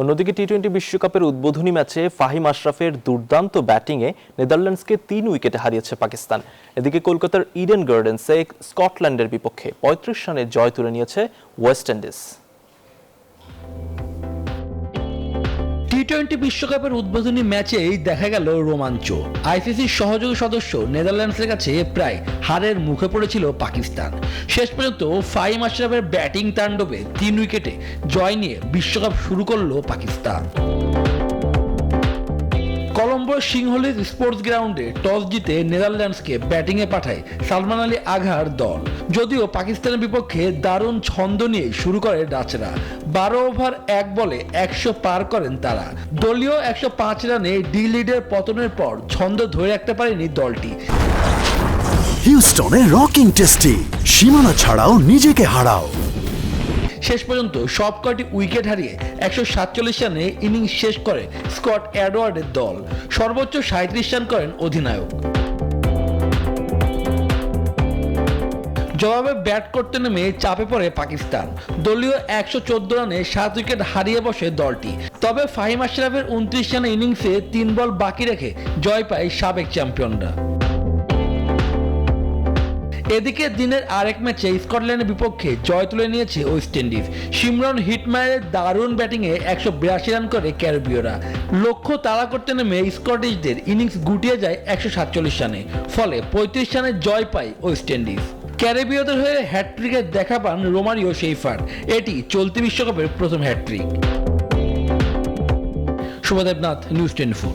অন্যদিকে টি-20 বিশ্বকাপের উদ্বোধনী ম্যাচে ফাহিম আশরাফের দুর্দান্ত ব্যাটিংয়ে নেদারল্যান্ডসকে 3 উইকেটে হারিয়েছে পাকিস্তান। এদিকে কলকাতার ইডেন গার্ডেন্সে স্কটল্যান্ডের বিপক্ষে 35 রানে জয় তুলে নিয়েছে ওয়েস্ট ইন্ডিজ। টি-20 বিশ্বকাপের উদ্বোধনী ম্যাচেই দেখা গেল রোমাঞ্চ। আইসিসির সহযোগী সদস্য নেদারল্যান্ডসের কাছে প্রায় হারের মুখে পড়েছিল পাকিস্তান। শেষ পর্যন্ত ফাহিম আশরাফের ব্যাটিং তাণ্ডবে 3 উইকেটে জয় নিয়ে বিশ্বকাপ শুরু করল পাকিস্তান। কলম্বোর সিংহলিজ স্পোর্টস গ্রাউন্ডে টস জিতে নেদারল্যান্ডসকে ব্যাটিংয়ে পাঠায় সালমান আলী আঘার দল। যদিও পাকিস্তানের বিপক্ষে দারুণ ছন্দ নিয়ে শুরু করে ডাচরা। 12 ওভার 1 বলে 100 পার করেন তারা। দলীয় 105 রানে ডি লিডের পতনের পর ছন্দ ধরে রাখতে পারেনি দলটি। হিউস্টনে রকিং টেস্টি, সীমানা ছাড়াও নিজেকে হারাও। শেষ পর্যন্ত সব কয়টি উইকেট হারিয়ে 147 রানে ইনিংস শেষ করে স্কট এডওয়ার্ডের দল। সর্বোচ্চ 37 রান করেন অধিনায়ক। জবাবে ব্যাট করতে নেমে চাপে পড়ে পাকিস্তান। দলীয় 114 রানে 7 উইকেট হারিয়ে বসে দলটি। তবে ফাহিম আশরাফের 29 রানের ইনিংসে 3 বল বাকি রেখে জয় পায় সাবেক চ্যাম্পিয়নরা। এদিকে দিনের আরেক ম্যাচে স্কটল্যান্ডের বিপক্ষে জয় তুলে নিয়েছে ওয়েস্ট ইন্ডিজ। শিমরন হিটমায়ারের দারুণ ব্যাটিংয়ে 182 রান করে ক্যারিবীয়রা। লক্ষ্য তাড়া করতে নেমে স্কটিশদের ইনিংস গুটিয়ে যায় 147 রানে। ফলে 35 রানে জয় পায় ওয়েস্ট ইন্ডিজ। ক্যারিবীয়দের হয়ে হ্যাটট্রিকের দেখা পান রোমারিও শেফার। এটি চলতি বিশ্বকাপের প্রথম হ্যাটট্রিক। শুভদেবনাথ, নিউজ 24।